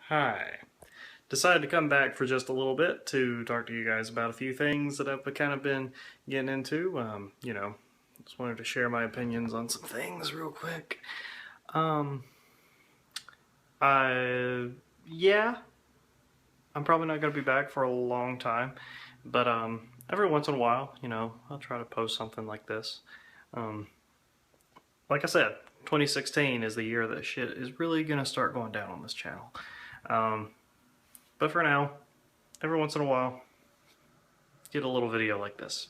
Hi. Decided to come back for just a little bit to talk to you guys about a few things that I've kind of been getting into. Just wanted to share my opinions on some things real quick. Um, I, yeah, I'm probably not going to be back for a long time, but every once in a while, I'll try to post something like this. Um, like I said, 2016 is the year that shit is really going to start going down on this channel. Um, but for now, every once in a while, get a little video like this.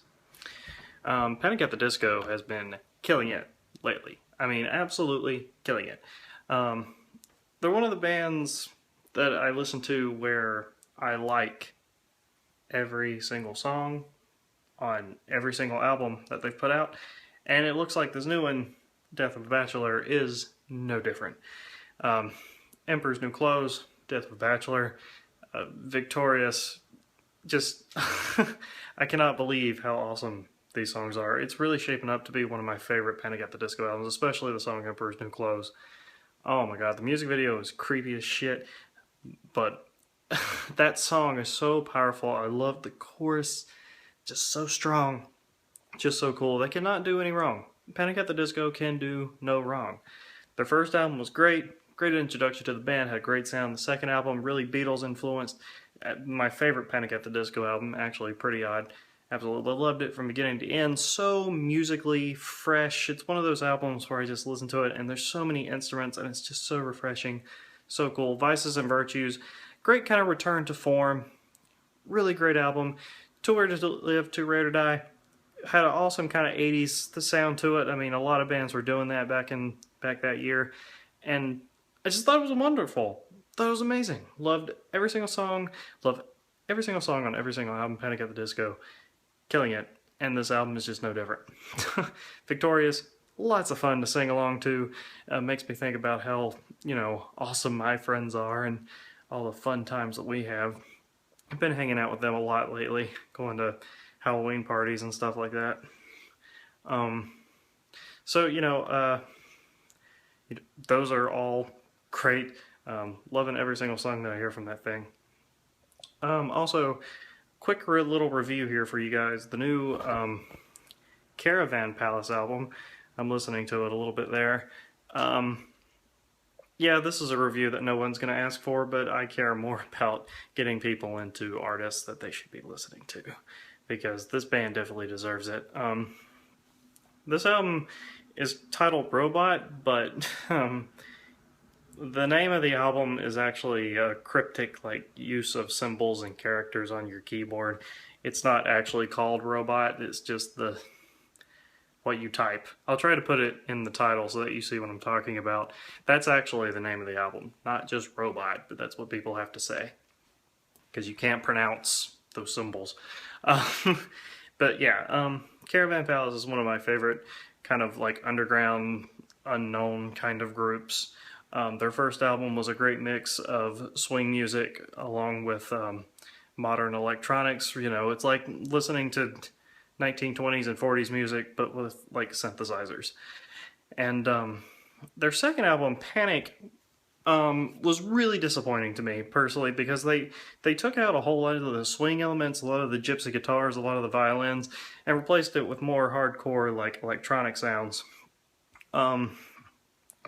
Panic at the Disco has been killing it lately. I mean, absolutely killing it. Um, they're one of the bands that I listen to where I like every single song on every single album that they've put out, and it looks like this new one, Death of a Bachelor, is no different. Um, Emperor's New Clothes, Death of a Bachelor, Victorious, just I cannot believe how awesome these songs are. It's really shaping up to be one of my favorite Panic at the Disco albums, especially the song Emperor's New Clothes. Oh my god, the music video is creepy as shit, but that song is so powerful. I love the chorus, just so strong, just so cool. They cannot do any wrong. Panic at the Disco can do no wrong. Their first album was great introduction to the band, had great sound. The second album, really Beatles influenced. My favorite Panic at the Disco album, actually, Pretty Odd. Absolutely loved it from beginning to end. So musically fresh. It's one of those albums where I just listen to it and there's so many instruments and it's just so refreshing. So cool. Vices and Virtues. Great kind of return to form. Really great album. Too Rare to Live, Too Rare to Die. Had an awesome kind of 80s sound to it. I mean, a lot of bands were doing that back that year. And I just thought it was wonderful. Thought it was amazing. Loved every single song. Loved every single song on every single album. Panic at the Disco. Killing it. And this album is just no different. Victorious. Lots of fun to sing along to. Makes me think about how, awesome my friends are and all the fun times that we have. I've been hanging out with them a lot lately. Going to Halloween parties and stuff like that. Those are all great. Loving every single song that I hear from that thing. Also, quick little review here for you guys. The new Caravan Palace album. I'm listening to it a little bit there. Yeah, this is a review that no one's going to ask for, but I care more about getting people into artists that they should be listening to, because this band definitely deserves it. This album is titled Robot, but the name of the album is actually a cryptic use of symbols and characters on your keyboard. It's not actually called Robot, it's just what you type. I'll try to put it in the title so that you see what I'm talking about. That's actually the name of the album, not just Robot, but that's what people have to say, because you can't pronounce those symbols. But yeah, Caravan Palace is one of my favorite kind of underground, unknown kind of groups. Their first album was a great mix of swing music along with modern electronics. It's like listening to 1920s and 40s music, but with synthesizers. And their second album, Panic, was really disappointing to me personally, because they took out a whole lot of the swing elements, a lot of the gypsy guitars, a lot of the violins, and replaced it with more hardcore electronic sounds.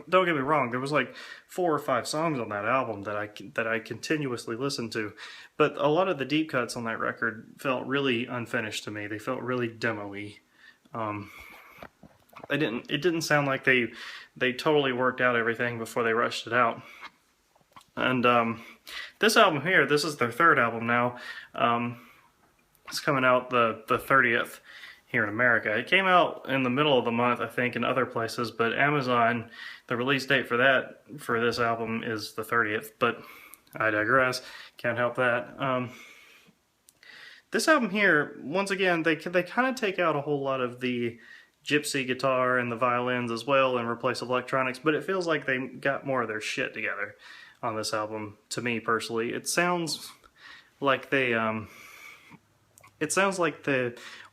Don't get me wrong, there was 4 or 5 songs on that album that I continuously listened to, but a lot of the deep cuts on that record felt really unfinished to me. They felt really demo-y. It didn't sound like they totally worked out everything before they rushed it out. And this album here, this is their third album now. It's coming out the 30th here in America. It came out in the middle of the month, I think, in other places, but Amazon, the release date for this album is the 30th, but I digress. Can't help that. This album here, once again, they kind of take out a whole lot of the gypsy guitar and the violins as well and replace electronics, but it feels like they got more of their shit together on this album, to me personally. It sounds like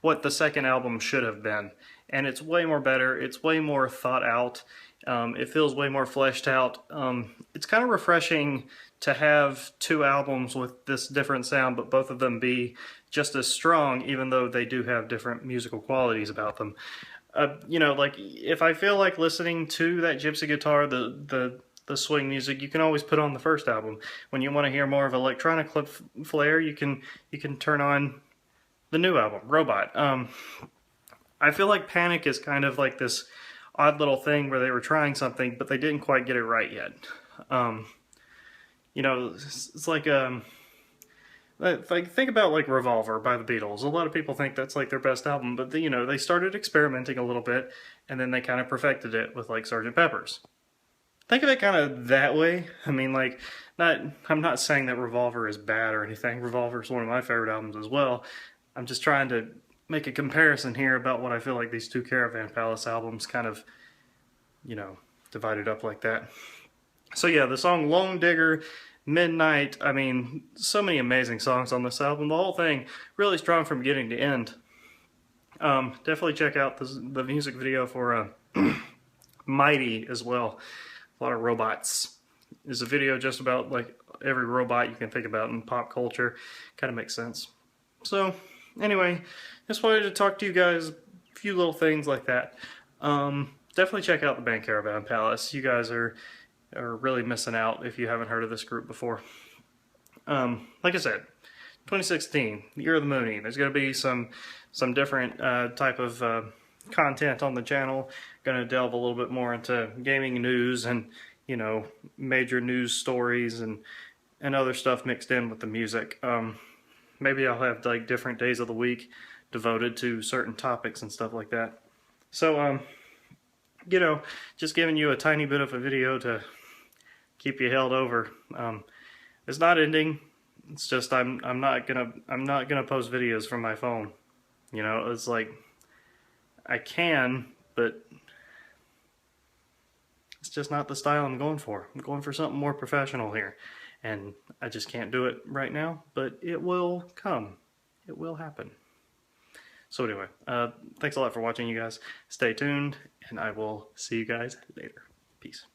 what the second album should have been, and it's way more better. It's way more thought out. It feels way more fleshed out. It's kind of refreshing to have two albums with this different sound, but both of them be just as strong, even though they do have different musical qualities about them. You know, like if I feel like listening to that gypsy guitar, the swing music, you can always put on the first album. When you want to hear more of electronic flair, you can turn on the new album, Robot. I feel like Panic is kind of like this odd little thing where they were trying something, but they didn't quite get it right yet. You know, it's like think about like Revolver by the Beatles. A lot of people think that's like their best album, but you know, they started experimenting a little bit, and then they kind of perfected it with like Sgt. Pepper's. Think of it kind of that way. I mean, like, I'm not saying that Revolver is bad or anything. Revolver is one of my favorite albums as well. I'm just trying to make a comparison here about what I feel like these two Caravan Palace albums kind of, you know, divided up like that. So yeah, the song Lone Digger, Midnight, I mean, so many amazing songs on this album. The whole thing really strong from beginning to end. Definitely check out the music video for Mighty as well. A lot of robots. There's a video just about like every robot you can think about in pop culture. Kind of makes sense. So anyway, just wanted to talk to you guys a few little things like that. Definitely check out the band Caravan Palace. You guys are really missing out if you haven't heard of this group before. Like I said, 2016, the year of the Moonie. There's going to be some different type of content on the channel. Going to delve a little bit more into gaming news and, you know, major news stories and other stuff mixed in with the music. Maybe I'll have like different days of the week devoted to certain topics and stuff like that. So, you know, just giving you a tiny bit of a video to keep you held over. It's not ending. It's just I'm not gonna post videos from my phone. You know, it's like I can, but it's just not the style I'm going for. I'm going for something more professional here, and I just can't do it right now, but it will come. It will happen. So anyway, thanks a lot for watching, you guys. Stay tuned, and I will see you guys later. Peace.